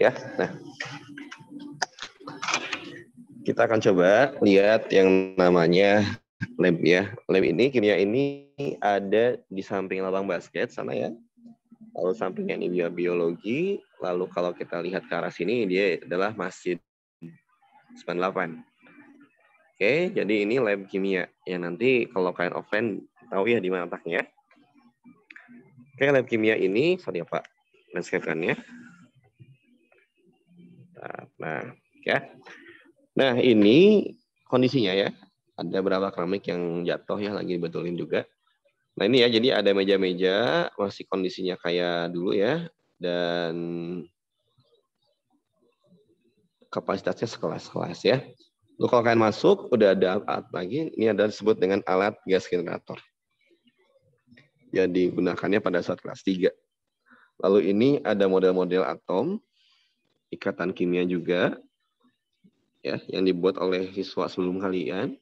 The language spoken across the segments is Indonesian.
Ya, nah kita akan coba lihat yang namanya lab ya. Lab ini, kimia ini ada di samping lapang basket sana ya. Lalu sampingnya ini biologi. Lalu kalau kita lihat ke arah sini, dia adalah Masjid 98. Oke, jadi ini lab kimia. Ya nanti kalau kalian offline, tahu ya di mana letaknya. Oke, lab kimia ini, sorry ya Pak, landscape-nya. Nah, ya. Nah, ini kondisinya ya. Ada beberapa keramik yang jatuh ya, lagi dibetulin juga. Nah, ini ya, jadi ada meja-meja, masih kondisinya kayak dulu ya. Dan kapasitasnya sekelas-kelas ya. Lalu kalau kalian masuk, udah ada alat lagi. Ini adalah disebut dengan alat gas generator. Yang digunakannya pada saat kelas 3. Lalu ini ada model-model atom, ikatan kimia juga, ya, yang dibuat oleh siswa sebelum kalian.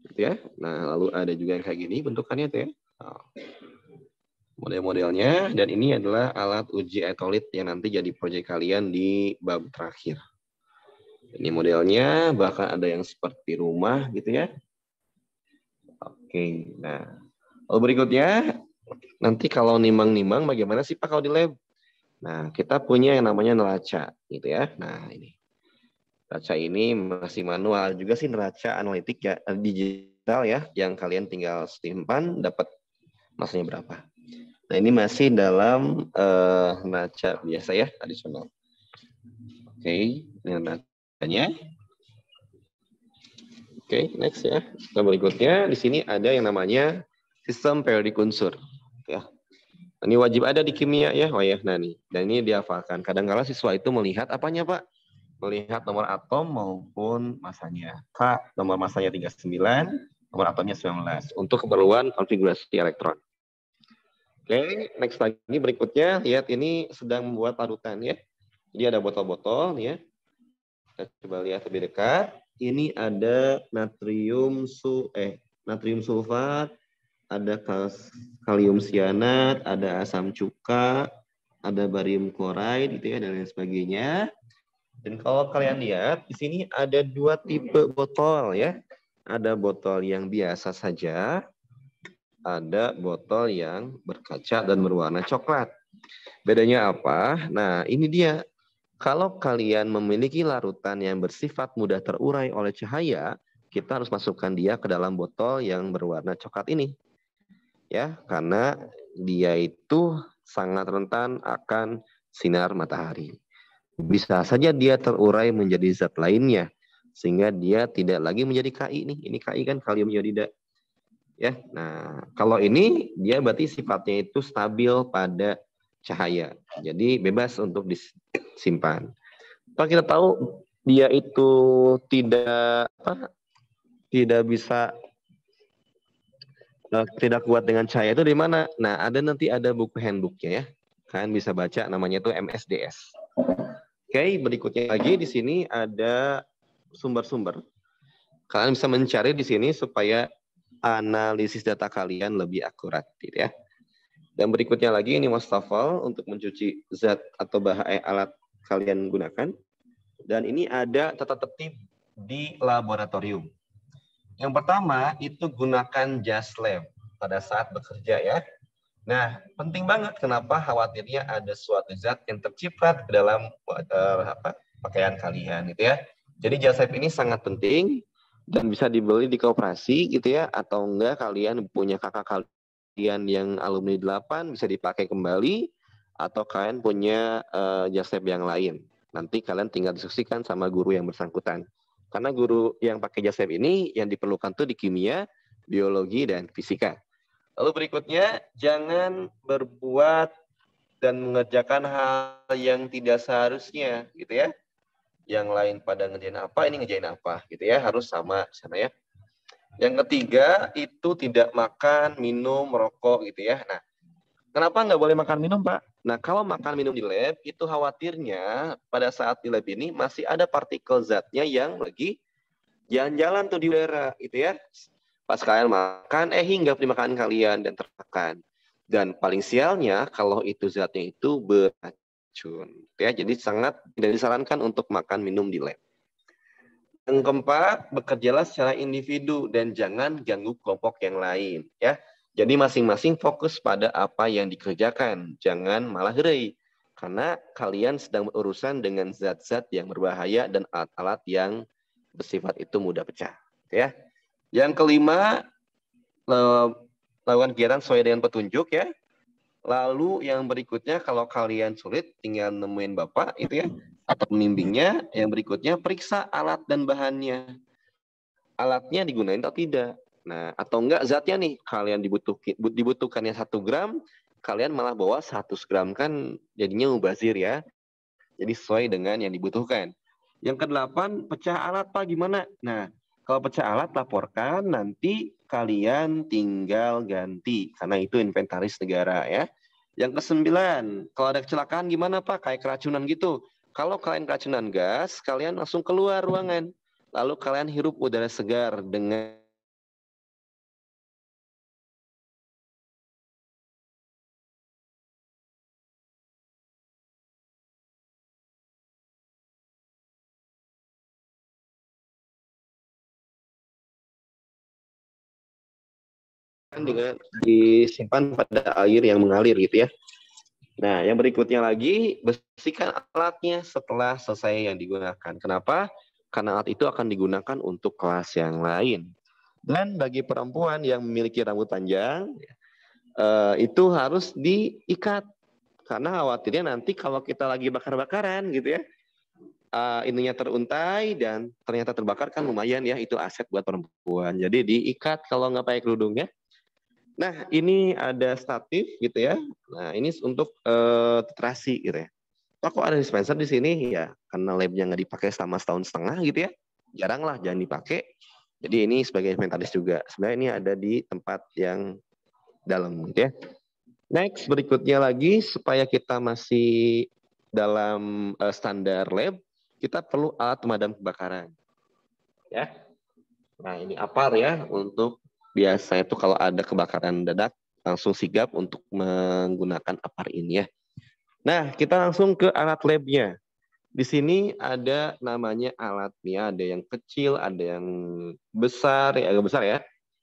Gitu ya. Nah, lalu ada juga yang kayak gini bentukannya tuh ya. Model-modelnya, dan ini adalah alat uji elektrolit yang nanti jadi proyek kalian di bab terakhir. Ini modelnya, bahkan ada yang seperti rumah gitu ya. Oke, nah. Lalu berikutnya, nanti kalau nimbang-nimbang bagaimana sih Pak kalau di lab? Nah, kita punya yang namanya neraca gitu ya. Nah, ini. Neraca ini masih manual juga sih, neraca analitik ya, digital ya, yang kalian tinggal simpan dapat masanya berapa. Nah, ini masih dalam neraca biasa ya, tradisional. Oke, ini neracanya. Oke, next ya. Nah, berikutnya di sini ada yang namanya sistem periodik unsur. Ya. Ini wajib ada di kimia ya. Oh ya, nah nih. Dan ini dihafalkan. Kadang-kala siswa itu melihat apanya, Pak? Melihat nomor atom maupun masanya. K, nomor masanya 39, nomor atomnya 19. Untuk keperluan konfigurasi elektron. Oke, next lagi berikutnya. Lihat ini sedang membuat parutan ya. Jadi ada botol-botol ya. Kita coba lihat lebih dekat. Ini ada natrium sulfat, ada kalium sianat, ada asam cuka, ada barium klorida gitu ya, dan lain sebagainya. Dan kalau kalian lihat di sini ada dua tipe botol ya. Ada botol yang biasa saja, ada botol yang berkaca dan berwarna coklat. Bedanya apa? Nah, ini dia. Kalau kalian memiliki larutan yang bersifat mudah terurai oleh cahaya, kita harus masukkan dia ke dalam botol yang berwarna coklat ini. Ya, karena dia itu sangat rentan akan sinar matahari. Bisa saja dia terurai menjadi zat lainnya, sehingga dia tidak lagi menjadi Ki nih. Ini Ki kan kalium iodida. Ya, nah kalau ini dia berarti sifatnya itu stabil pada cahaya. Jadi bebas untuk disimpan. Kalau kita tahu dia itu tidak bisa tidak kuat dengan cahaya itu di mana? Nah, nanti ada buku handbooknya ya. Kalian bisa baca, namanya itu MSDS. Oke, berikutnya lagi di sini ada sumber-sumber. Kalian bisa mencari di sini supaya analisis data kalian lebih akurat gitu ya. Dan berikutnya lagi ini wastafel untuk mencuci zat atau alat kalian gunakan. Dan ini ada tata tertib di laboratorium. Yang pertama itu gunakan jas lab pada saat bekerja ya. Nah, penting banget kenapa khawatirnya ada suatu zat yang terciprat ke dalam pakaian kalian gitu ya. Jadi jas lab ini sangat penting dan bisa dibeli di koperasi gitu ya, atau enggak kalian punya kakak kalian yang alumni 8 bisa dipakai kembali, atau kalian punya jas lab yang lain. Nanti kalian tinggal diskusikan sama guru yang bersangkutan. Karena guru yang pakai jas lab ini yang diperlukan tuh di kimia, biologi, dan fisika. Lalu berikutnya, jangan berbuat dan mengerjakan hal yang tidak seharusnya, gitu ya. Yang lain pada ngerjain apa, ini ngerjain apa, gitu ya. Harus sama sana ya. Yang ketiga, itu tidak makan, minum, merokok, gitu ya. Nah, kenapa nggak boleh makan minum, Pak? Nah, kalau makan minum di lab, itu khawatirnya pada saat di lab ini masih ada partikel zatnya yang lagi jalan-jalan tuh di udara, gitu ya. Pas kalian makan, hinggap di makanan kalian dan termakan. Dan paling sialnya kalau itu zatnya itu beracun. Ya, jadi sangat tidak disarankan untuk makan minum di lab. Yang keempat, bekerjalah secara individu dan jangan ganggu kelompok yang lain. Ya, jadi masing-masing fokus pada apa yang dikerjakan, jangan malah gerai. Karena kalian sedang berurusan dengan zat-zat yang berbahaya dan alat-alat yang bersifat itu mudah pecah. Ya. Yang kelima, lakukan kegiatan sesuai dengan petunjuk ya. Lalu yang berikutnya kalau kalian sulit tinggal nemuin Bapak itu ya atau pembimbingnya. Yang berikutnya periksa alat dan bahannya. Alatnya digunakan atau tidak. Nah, atau enggak zatnya nih kalian dibutuhkannya 1 gram, kalian malah bawa 100 gram kan jadinya mubazir ya. Jadi sesuai dengan yang dibutuhkan. Yang kedelapan, pecah alat Pak gimana? Nah, kalau pecah alat laporkan, nanti kalian tinggal ganti. Karena itu inventaris negara ya. Yang kesembilan, kalau ada kecelakaan gimana Pak? Kayak keracunan gitu. Kalau kalian keracunan gas, kalian langsung keluar ruangan. Lalu kalian hirup udara segar dengan disimpan pada air yang mengalir gitu ya. Nah, yang berikutnya lagi, bersihkan alatnya setelah selesai yang digunakan. Kenapa? Karena alat itu akan digunakan untuk kelas yang lain. Dan bagi perempuan yang memiliki rambut panjang, itu harus diikat. Karena khawatirnya nanti kalau kita lagi bakar-bakaran gitu ya, ininya teruntai dan ternyata terbakar kan lumayan ya, itu aset buat perempuan. Jadi diikat kalau nggak pakai kerudungnya. Nah, ini ada statif gitu ya. Nah, ini untuk titrasi gitu ya. Kok ada dispenser di sini? Ya, karena labnya nggak dipakai selama setahun setengah gitu ya. Jarang lah, jangan dipakai. Jadi ini sebagai inventaris juga. Sebenarnya ini ada di tempat yang dalam gitu ya. Next, berikutnya lagi, supaya kita masih dalam standar lab, kita perlu alat pemadam kebakaran. Ya. Nah, ini APAR ya, untuk biasa itu kalau ada kebakaran dadak, langsung sigap untuk menggunakan APAR ini ya. Nah, kita langsung ke alat labnya. Di sini ada namanya alatnya, ada yang kecil, ada yang besar, ya agak besar ya.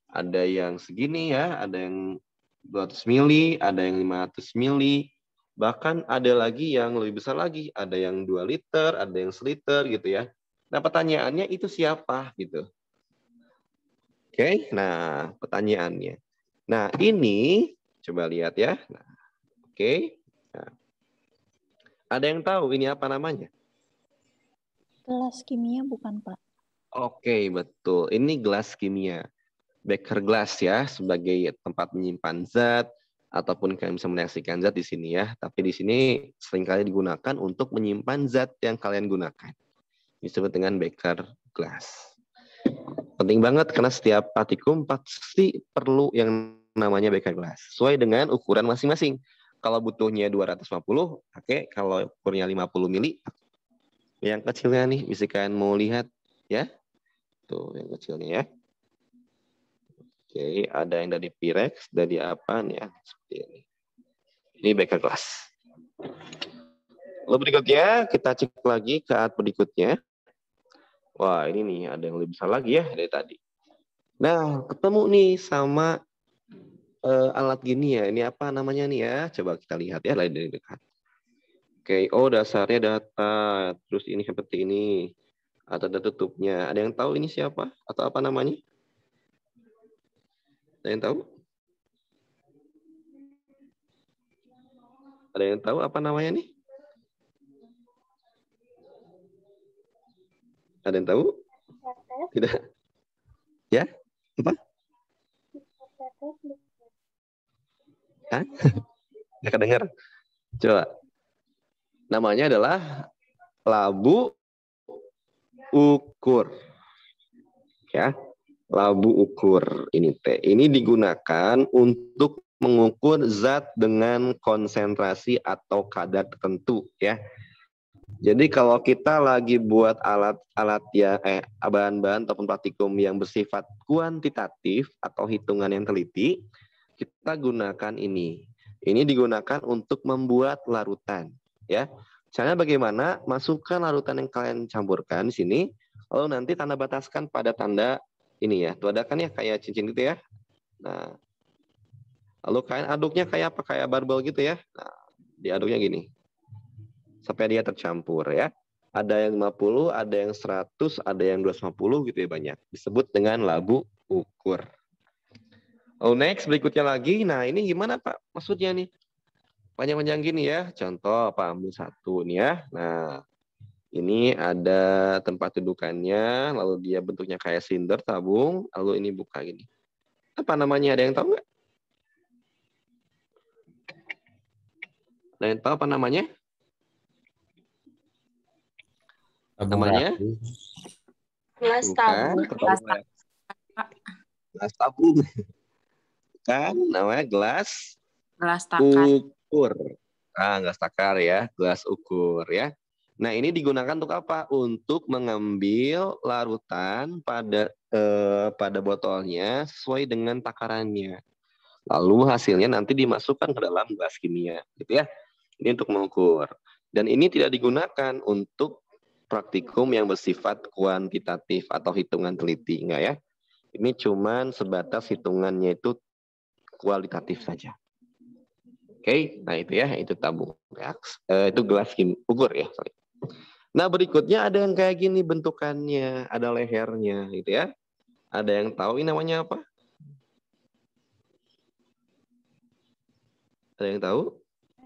Ada yang segini ya, ada yang 200 mili, ada yang 500 mili. Bahkan ada lagi yang lebih besar lagi, ada yang 2 liter, ada yang seliter gitu ya. Nah, pertanyaannya itu siapa gitu. Oke, nah pertanyaannya. Nah, ini coba lihat ya. Nah, oke. Nah, ada yang tahu ini apa namanya? Gelas kimia bukan, Pak? Oke, betul. Ini gelas kimia. Beker glass ya, sebagai tempat menyimpan zat, ataupun kalian bisa mereaksikan zat di sini ya. Tapi di sini seringkali digunakan untuk menyimpan zat yang kalian gunakan. Disebut dengan beker glass. Penting banget karena setiap praktikum pasti perlu yang namanya beker glass. Sesuai dengan ukuran masing-masing. Kalau butuhnya 250, oke. Kalau ukurnya 50 mili, yang kecilnya nih, bisa kalian mau lihat ya. Tuh, yang kecilnya ya. Oke, ada yang dari Pirex, dari apa nih ya? Seperti ini. Ini beker glass. Lalu berikutnya, kita cek lagi ke alat berikutnya. Wah, ini nih, ada yang lebih besar lagi ya dari tadi. Nah, ketemu nih sama alat gini ya. Ini apa namanya nih ya? Coba kita lihat ya dari dekat. Oke, oh dasarnya data. Terus ini seperti ini. Atau ada tutupnya. Ada yang tahu ini siapa? Atau apa namanya? Ada yang tahu? Ada yang tahu apa namanya nih? Ada yang tahu? Tidak? Ya? Apa? Hah? Nggak kedengar? Coba. Namanya adalah labu ukur. Ya. Labu ukur ini teh. Ini digunakan untuk mengukur zat dengan konsentrasi atau kadar tertentu ya. Jadi kalau kita lagi buat alat ya bahan-bahan ataupun praktikum yang bersifat kuantitatif atau hitungan yang teliti, kita gunakan ini. Ini digunakan untuk membuat larutan, ya. Caranya bagaimana? Masukkan larutan yang kalian campurkan di sini, lalu nanti tanda bataskan pada tanda ini ya. Tuh ada kan ya kayak cincin gitu ya. Nah, lalu kalian aduknya kayak apa? Kayak barbel gitu ya. Nah, diaduknya gini. Sampai dia tercampur ya. Ada yang 50, ada yang 100, ada yang 250 gitu ya banyak. Disebut dengan labu ukur. Oh, next berikutnya lagi. Nah, ini gimana Pak? Maksudnya nih. Panjang-panjang gini ya. Contoh Pak, ambil satu nih ya. Nah, ini ada tempat dudukannya, lalu dia bentuknya kayak silinder tabung, lalu ini buka gini. Apa namanya? Ada yang tahu nggak? Ada yang tahu apa namanya? Tabung Namanya? reaktif. Gelas tabung. Bukan. Gelas tabung. Kan namanya gelas Takar. ukur. Gelas takar ya, gelas ukur ya. Nah, ini digunakan untuk apa? Untuk mengambil larutan pada botolnya sesuai dengan takarannya. Lalu hasilnya nanti dimasukkan ke dalam gelas kimia, gitu ya. Ini untuk mengukur. Dan ini tidak digunakan untuk praktikum yang bersifat kuantitatif atau hitungan teliti, enggak ya? Ini cuman sebatas hitungannya itu kualitatif saja. Oke, nah itu ya, itu tabung reaks, itu gelas ukur ya. Sorry. Nah berikutnya ada yang kayak gini bentukannya, ada lehernya, gitu ya. Ada yang tahu ini namanya apa? Ada yang tahu?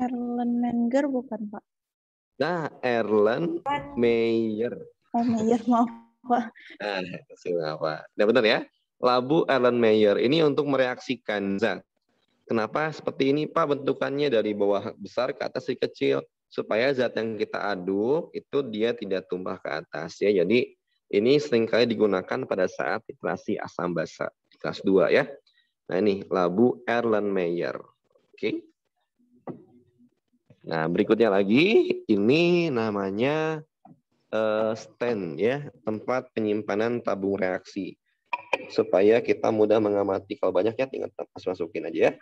Erlenmenger bukan, Pak? Nah, Erlenmeyer. Oh, Meyer, maaf, Pak. Nah, apa? Nah, benar ya. Labu Erlenmeyer ini untuk mereaksikan zat. Kenapa seperti ini Pak bentukannya dari bawah besar ke atas kecil supaya zat yang kita aduk itu dia tidak tumpah ke atas ya. Jadi ini seringkali digunakan pada saat titrasi asam basa kelas 2 ya. Nah ini labu Erlenmeyer. Oke. Nah berikutnya lagi ini namanya stand ya, tempat penyimpanan tabung reaksi supaya kita mudah mengamati. Kalau banyak ya tinggal masukin aja ya.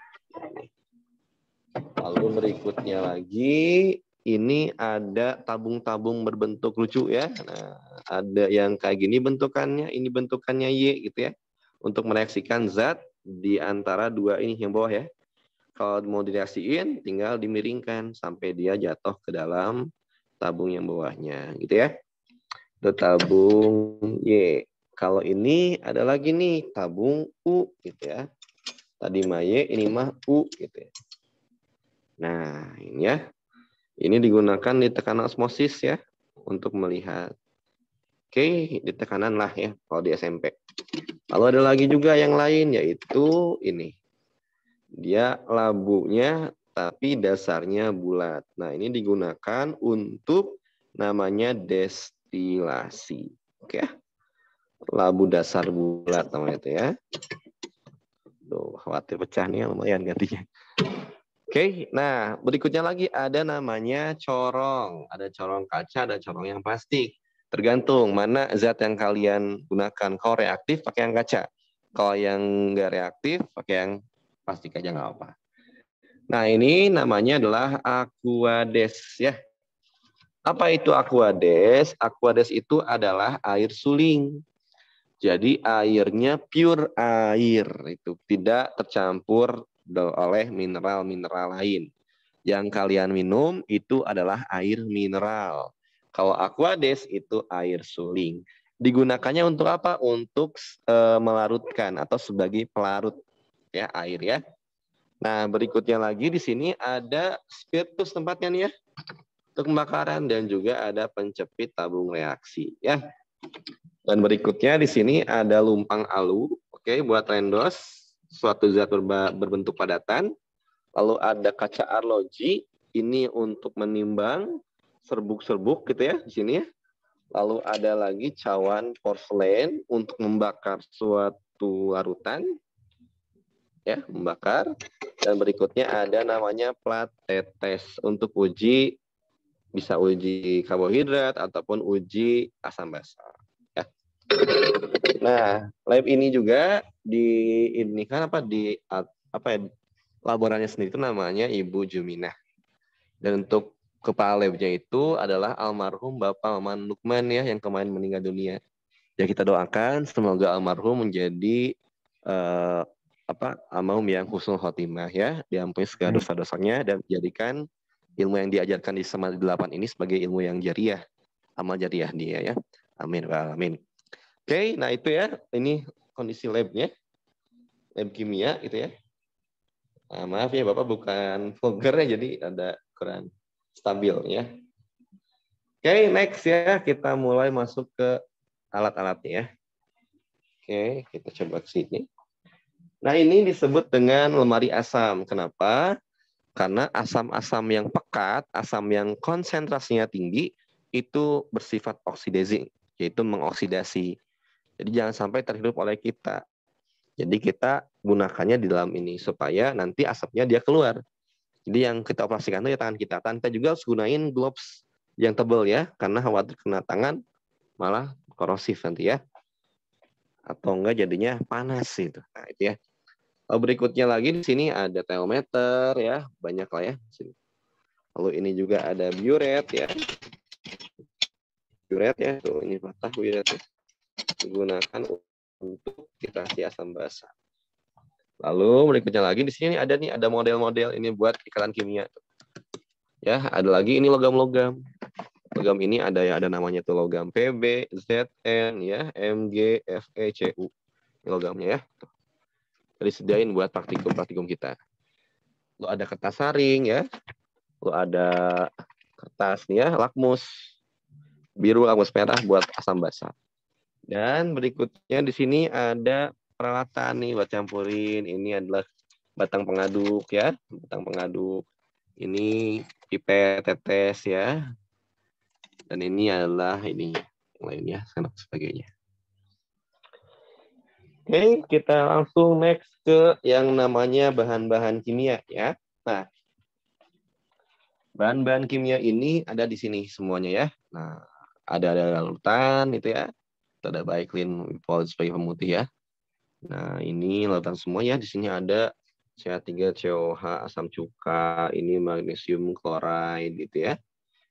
Lalu berikutnya lagi ini ada tabung-tabung berbentuk lucu ya. Nah, ada yang kayak gini bentukannya, ini bentukannya Y gitu ya. Untuk mereaksikan zat di antara dua ini yang bawah ya. Kalau mau direaksiin tinggal dimiringkan sampai dia jatuh ke dalam tabung yang bawahnya gitu ya. Itu tabung Y. Kalau ini ada lagi nih tabung U gitu ya. Tadi mah Y, ini mah U gitu ya. Nah, ini ya. Ini digunakan di tekanan osmosis ya untuk melihat. Oke, di tekanan lah ya kalau di SMP. Lalu ada lagi juga yang lain yaitu ini. Dia labunya tapi dasarnya bulat. Nah, ini digunakan untuk namanya destilasi. Oke ya. Labu dasar bulat namanya itu ya. Tuh, khawatir pecah nih lumayan gantinya. Oke, nah berikutnya lagi ada namanya corong. Ada corong kaca, ada corong yang plastik. Tergantung mana zat yang kalian gunakan. Kalau reaktif pakai yang kaca. Kalau yang nggak reaktif pakai yang plastik aja nggak apa. Nah ini namanya adalah aquades ya. Apa itu aquades? Aquades itu adalah air suling. Jadi airnya pure air, itu tidak tercampur oleh mineral-mineral lain. Yang kalian minum itu adalah air mineral. Kalau aquades itu air suling. Digunakannya untuk apa? Untuk melarutkan atau sebagai pelarut ya air ya. Nah, berikutnya lagi di sini ada spiritus tempatnya nih ya. Untuk pembakaran dan juga ada pencepit tabung reaksi ya. Dan berikutnya di sini ada lumpang alu, oke, buat rendos, suatu zat berbentuk padatan. Lalu ada kaca arloji, ini untuk menimbang serbuk-serbuk gitu ya di sini ya. Lalu ada lagi cawan porselen untuk membakar suatu larutan, ya, membakar. Dan berikutnya ada namanya plat tetes untuk uji Bisa uji karbohidrat ataupun uji asam basa. Ya. Nah, lab ini juga di laborannya sendiri itu namanya Ibu Juminah. Dan untuk kepala labnya itu adalah almarhum Bapak Maman Lukman ya, yang kemarin meninggal dunia. Ya, kita doakan semoga almarhum menjadi almarhum yang husnul khotimah ya, diampuni segala dosa-dosanya dan dijadikan ilmu yang diajarkan di Samadhi 8 ini sebagai ilmu yang jariah, amal jariah dia ya. Amin wa amin. Oke, nah itu ya, ini kondisi labnya, lab kimia gitu ya. Nah, maaf ya Bapak bukan vlogger ya, jadi ada kurang stabil ya. Oke, next ya, kita mulai masuk ke alat-alatnya ya. Oke, kita coba ke sini. Nah, ini disebut dengan lemari asam. Kenapa? Karena asam-asam yang pekat, asam yang konsentrasinya tinggi, itu bersifat oksidasi, yaitu mengoksidasi. Jadi jangan sampai terhirup oleh kita. Jadi kita gunakannya di dalam ini, supaya nanti asapnya dia keluar. Jadi yang kita operasikan itu ya tangan kita. Tangan kita juga harus gunain gloves yang tebal ya, karena khawatir kena tangan malah korosif nanti ya. Atau enggak jadinya panas gitu. Nah, itu ya. Berikutnya lagi di sini ada teometer ya, banyak lah ya. Lalu ini juga ada biuret ya. Biuret ya, tuh ini patah biuret ya. Digunakan untuk deteksi asam basa. Lalu berikutnya lagi di sini ada model-model ini buat ikatan kimia. Ya, ada lagi ini logam-logam. Logam ini ada namanya tuh logam Pb, Zn ya, Mg, Fe, Cu. Ini logamnya ya. Disediain buat praktikum kita. Lalu ada kertas saring ya. Lalu ada kertas nih ya, lakmus. Biru, lakmus merah buat asam basa. Dan berikutnya di sini ada peralatan nih buat campurin. Ini adalah batang pengaduk ya, batang pengaduk. Ini pipet, tetes ya. Dan ini adalah ini yang lainnya, dan sebagainya. Oke, kita langsung next ke yang namanya bahan-bahan kimia ya. Nah, bahan-bahan kimia ini ada di sini semuanya ya. Nah, ada larutan itu ya. Ada baiklin sebagai pemutih ya. Nah, ini larutan semua ya. Di sini ada CH3COH, asam cuka, ini magnesium klorida gitu ya.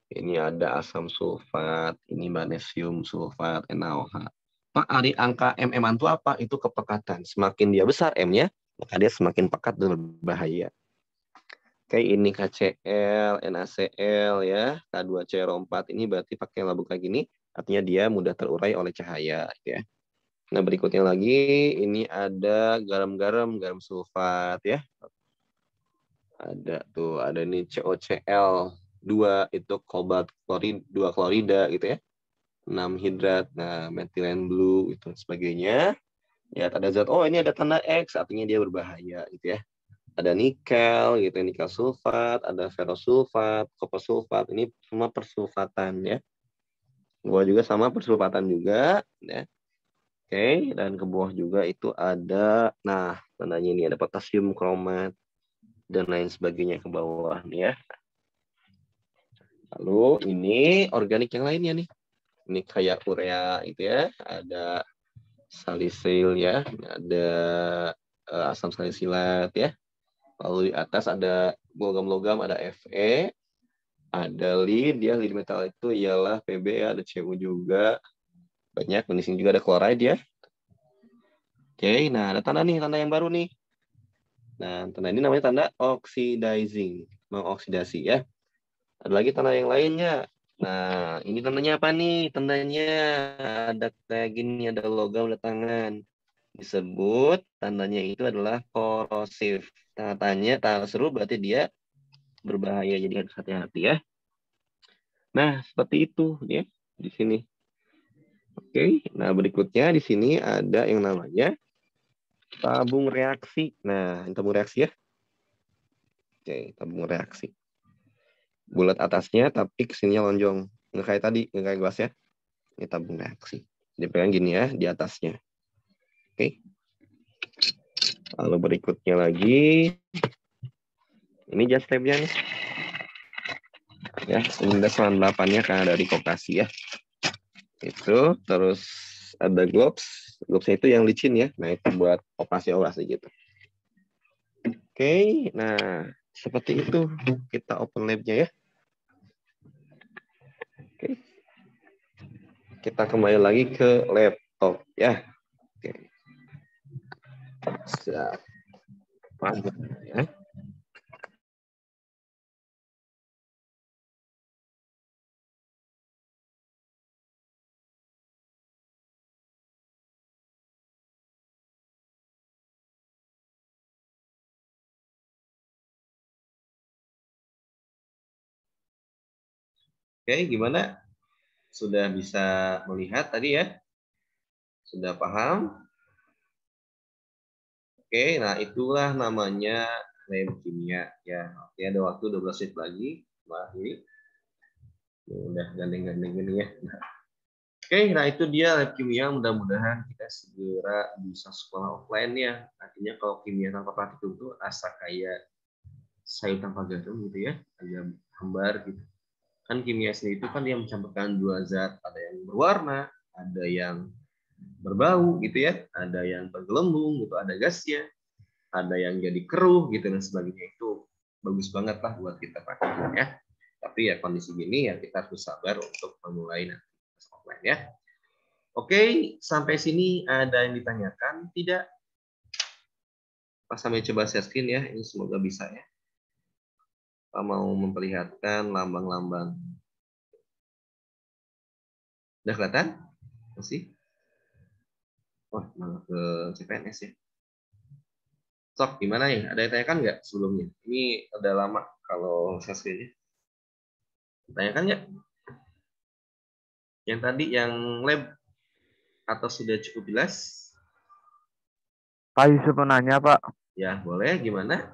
Ini ada asam sulfat, ini magnesium sulfat, NaOH. Pak, dari angka MM itu apa? Itu kepekatan. Semakin dia besar M-nya, maka dia semakin pekat dan berbahaya. Oke, ini KCl, NaCl ya, K2CR4 ini berarti pakai label kayak gini, artinya dia mudah terurai oleh cahaya ya. Nah, berikutnya lagi ini ada garam sulfat ya. Ada nih COCl2 itu kobalt klorid 2 klorida gitu ya. 6 hidrat, nah metilen blue itu sebagainya. Ya, ada zat ini ada tanda X, artinya dia berbahaya gitu ya. Ada nikel gitu, nikel sulfat, ada ferrosulfat, koper sulfat, ini semua persulfatan ya. Gua juga sama persulfatan juga ya. Oke, dan ke bawah juga itu ada, nah tandanya ini ada potasium kromat dan lain sebagainya ke bawah nih ya. Lalu ini organik yang lainnya nih. Ini kayak urea itu ya, ada salisil ya, ada asam salisilat ya. Lalu di atas ada logam-logam, ada Fe, ada lead ya, lead metal itu ialah Pb ya, ada Cu juga. Banyak, di sini juga ada chloride ya. Oke, nah ada tanda nih, tanda yang baru nih. Nah, tanda ini namanya tanda oxidizing, mengoksidasi ya. Ada lagi tanda yang lainnya. Nah, ini tandanya apa nih? Tandanya ada kayak gini, ada logam, ada tangan. Disebut tandanya itu adalah korosif. Tandanya seru berarti dia berbahaya, jadi harus hati-hati ya. Nah, seperti itu ya di sini. Oke, nah berikutnya di sini ada yang namanya tabung reaksi. Nah, tabung reaksi ya. Oke, tabung reaksi. Bulat atasnya tapi kesininya lonjong. Nggak kayak tadi, nggak kayak gelas ya. Ini tabung reaksi. Dipegang gini ya di atasnya. Oke. Lalu berikutnya lagi. Ini just tabnya nih. Ya, 1998-nya karena dari Kokasi ya. Itu terus ada gloves. Gloves itu yang licin ya. Nah, itu buat operasi gitu. Oke, nah seperti itu kita open lab-nya ya. Oke. Kita kembali lagi ke laptop ya. Oke. Siap. Mantap ya. Oke, gimana? Sudah bisa melihat tadi ya? Sudah paham? Oke, nah itulah namanya lab kimia ya. Oke, ada waktu 12 menit lagi. Ini udah gandeng-gandeng ini ya. Oke, nah itu dia lab kimia. Mudah-mudahan kita segera bisa sekolah offline ya. Artinya kalau kimia tanpa praktikum itu asa kayak sayur tanpa garam gitu ya, agak hambar gitu. Kan kimia sendiri itu kan dia mencampurkan dua zat, ada yang berwarna, ada yang berbau gitu ya, ada yang bergelembung gitu, ada gasnya, ada yang jadi keruh gitu dan sebagainya. Itu bagus banget lah buat kita praktikum ya. Tapi ya kondisi gini ya kita harus sabar untuk memulai nanti offline ya. Oke, sampai sini ada yang ditanyakan tidak? Pas sampai coba share screen ya, ini semoga bisa ya. Kita mau memperlihatkan lambang-lambang. Udah kelihatan? Masih? Wah, malah ke CPNS ya. Sok, gimana ya? Ada yang tanyakan nggak sebelumnya? Ini udah lama kalau share screen-nya. Tanyakan nggak? Yang tadi, yang lab, atau sudah cukup jelas? Pak Yusuf mau nanya, Pak. Ya, boleh. Gimana?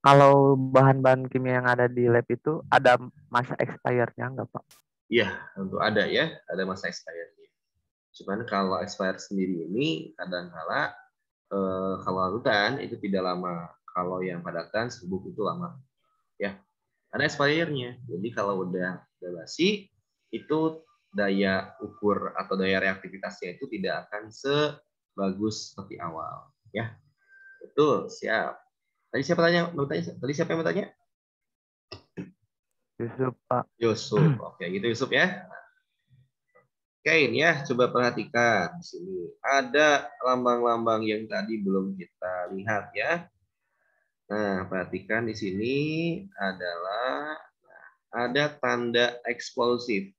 Kalau bahan-bahan kimia yang ada di lab itu ada masa expired-nya nggak, Pak? Iya, tentu ada ya. Ada masa expired-nya. Cuman kalau expired sendiri ini kadang-kala kalau larutan itu tidak lama. Kalau yang padatan serbuk itu lama. Ya, ada expired-nya. Jadi kalau udah basi, itu daya ukur atau daya reaktivitasnya itu tidak akan sebagus seperti awal. Ya, betul, siap. Tadi siapa tanya? Tadi siapa yang bertanya? Yusuf, Pak. Yusuf. Oke, gitu Yusuf ya. Oke, ini ya, coba perhatikan di sini. Ada lambang-lambang yang tadi belum kita lihat ya. Nah, perhatikan di sini adalah ada tanda eksplosif.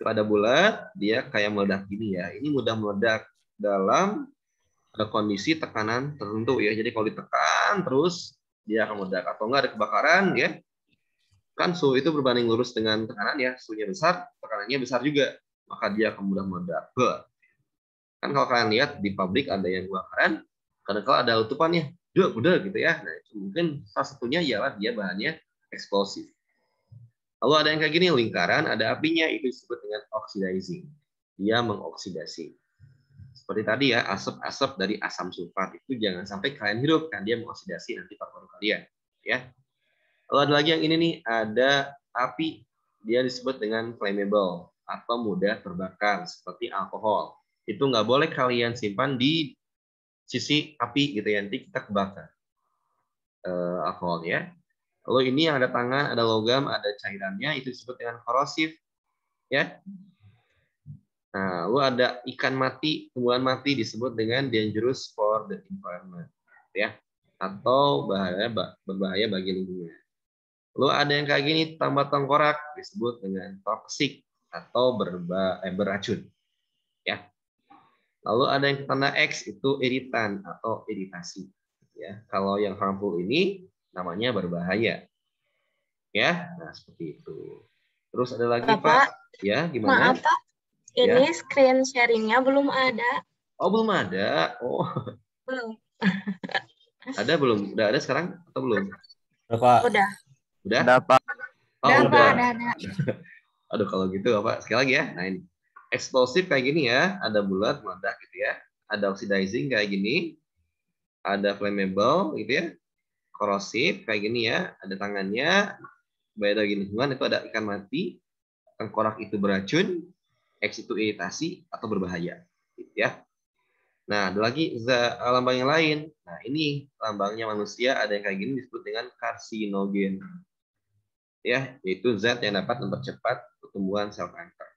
Pada bulat, dia kayak meledak gini ya. Ini mudah meledak dalam kondisi tekanan tertentu ya. Jadi kalau ditekan terus dia akan meledak, atau enggak ada kebakaran ya. Kan suhu itu berbanding lurus dengan tekanan ya. Suhunya besar, tekanannya besar juga, maka dia akan mudah meledak. Kan kalau kalian lihat di pabrik ada yang kebakaran, kadang-kala ada letupannya, udah gitu ya. Nah, itu mungkin salah satunya ialah dia bahannya eksplosif. Lalu ada yang kayak gini, lingkaran, ada apinya, itu disebut dengan oxidizing. Dia mengoksidasi. Seperti tadi ya, asap-asap dari asam sulfat itu jangan sampai kalian hirup, kan dia mengoksidasi nanti paru-paru kalian. Ya. Lalu ada lagi yang ini nih, ada api, dia disebut dengan flammable atau mudah terbakar seperti alkohol. Itu nggak boleh kalian simpan di sisi api gitu ya, nanti kita kebakar alkohol ya. Lalu ini yang ada tangan, ada logam, ada cairannya, itu disebut dengan korosif ya. Nah, lalu ada ikan mati, tumbuhan mati disebut dengan dangerous for the environment, ya, atau berbahaya bagi lingkungan. Lalu ada yang kayak gini, tambah tengkorak disebut dengan toxic atau beracun, ya. Lalu ada yang tanda X itu iritan atau iritasi, ya. Kalau yang harmful ini namanya berbahaya, ya. Nah seperti itu. Terus ada lagi Pak, ya gimana? Maaf Pak. Ini screen sharing-nya belum ada. Oh, belum ada. Oh. Belum. Ada belum? Udah ada sekarang atau belum? Udah, Pak. Udah. Udah? Udah, Pak. Oh, Udah, udah. Pak, ada. Aduh, kalau gitu Pak. Sekali lagi ya. Nah, ini. Eksplosif kayak gini ya. Ada bulat, meledak gitu ya. Ada oxidizing kayak gini. Ada flammable gitu ya. Korosif kayak gini ya. Ada tangannya. beda lingkungan itu ada ikan mati, tengkorak itu beracun, X itu iritasi atau berbahaya, gitu ya. Nah, ada lagi lambang yang lain. Nah, ini lambangnya manusia ada yang kayak gini disebut dengan karsinogen. Ya, yaitu zat yang dapat mempercepat pertumbuhan sel kanker.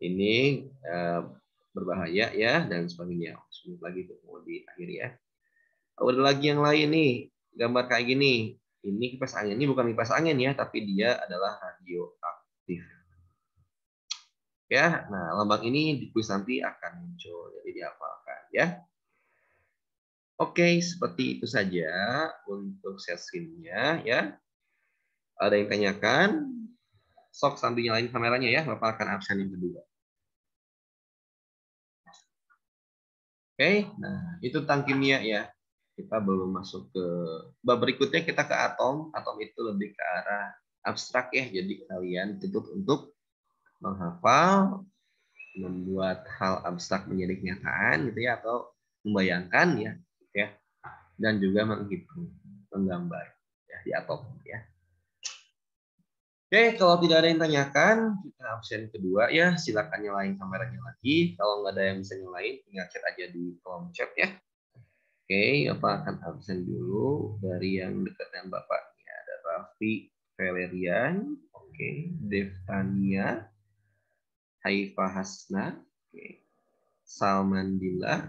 Ini berbahaya ya dan sebagainya. Sebut lagi tuh mau diakhiri ya. Ada lagi yang lain nih, gambar kayak gini. Ini kipas angin, ini bukan kipas angin ya, tapi dia adalah radioaktif. Ya, nah lambang ini di kuis nanti akan muncul, jadi dihafalkan ya. Oke, seperti itu saja untuk sesinya ya. Ada yang tanyakan? Sok sambil nyalain kameranya ya, Bapak akan absen yang kedua. Oke, nah itu tentang kimia ya. Kita belum masuk ke bab berikutnya, kita ke atom. Atom itu lebih ke arah abstrak ya, jadi kalian tuntut untuk menghafal, membuat hal abstrak menjadi kenyataan gitu ya, atau membayangkan ya, dan juga menghitung, menggambar ya di atom ya. Oke, kalau tidak ada yang tanyakan, kita absen kedua ya. Silakan nyalain kameranya lagi. Kalau nggak ada yang bisa nyalain, tinggal chat aja di kolom chat ya. Oke, Bapak akan absen dulu dari yang dekat dengan Bapak. Ya, ada Raffi Valerian, oke, Devtania, Haifa Hasna, oke, Salman Dila,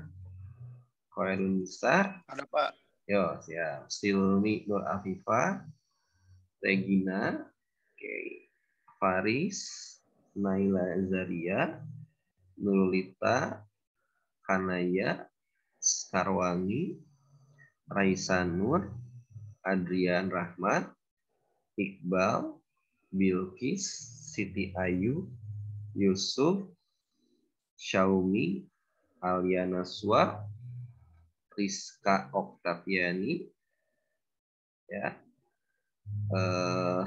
Khairun Nisa. Ada Pak. Yo, siap. Silmi Nur Afifah, Regina, oke, Faris, Naila Zaria, Nurulita, Kanaya, Skarwangi, Raisa Nur, Adrian Rahmat, Iqbal, Bilkis, Siti Ayu, Yusuf, Xiaomi, Aliana Swa, Rizka Oktaviani, ya,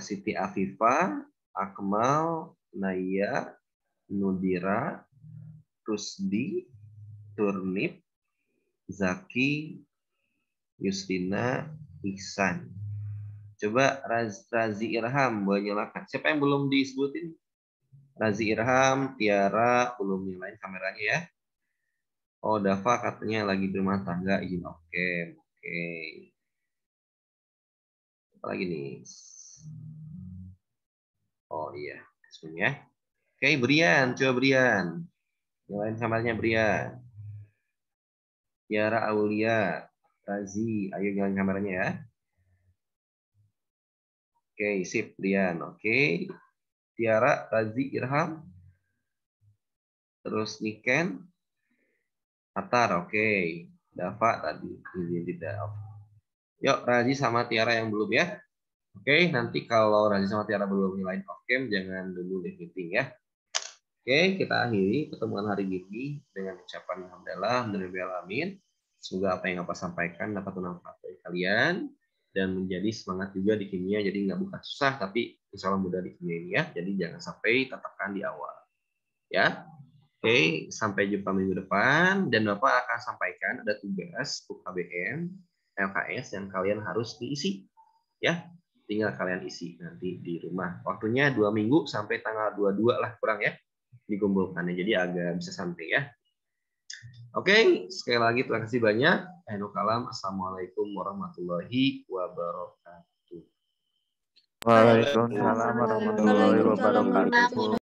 Siti Afifah, Akmal, Naya, Nudira, Rusdi, Turnip, Zaki, Yustina, Ihsan. Coba Razi Irham, boleh nyalakan. Siapa yang belum disebutin? Razi Irham, Tiara, belum nyalain kameranya ya. Oh, Dava katanya lagi di rumah tangga. Oke. Apa lagi nih? Oh iya, sebenarnya. Oke, Brian, coba Brian. Nyalain kameranya Brian. Tiara Aulia, Razi, ayo nyalain kameranya ya. Oke, sip, Brian. Oke. Tiara, Razi, Irham. Terus Niken. Atar, oke. Dava tadi. Ini tidak. Yuk, Razi sama Tiara yang belum ya. Oke, nanti kalau Razi sama Tiara belum nyalain off-cam, jangan dulu di meeting ya. Oke, kita akhiri pertemuan hari ini dengan ucapan alhamdulillah, amin. Semoga apa yang Bapak sampaikan dapat bermanfaat bagi kalian. Dan menjadi semangat juga di kimia, jadi nggak bukan susah, tapi insya Allah mudah di kimia ini ya. Jadi jangan sampai tertekan di awal. Ya, oke, sampai jumpa minggu depan. Dan Bapak akan sampaikan ada tugas UKBM, LKS yang kalian harus diisi. Ya, tinggal kalian isi nanti di rumah. Waktunya 2 minggu sampai tanggal 22 lah kurang ya, dikumpulkannya. Jadi agak bisa santai ya. Oke, sekali lagi terima kasih banyak. Assalamualaikum warahmatullahi wabarakatuh. Waalaikumsalam warahmatullahi wabarakatuh.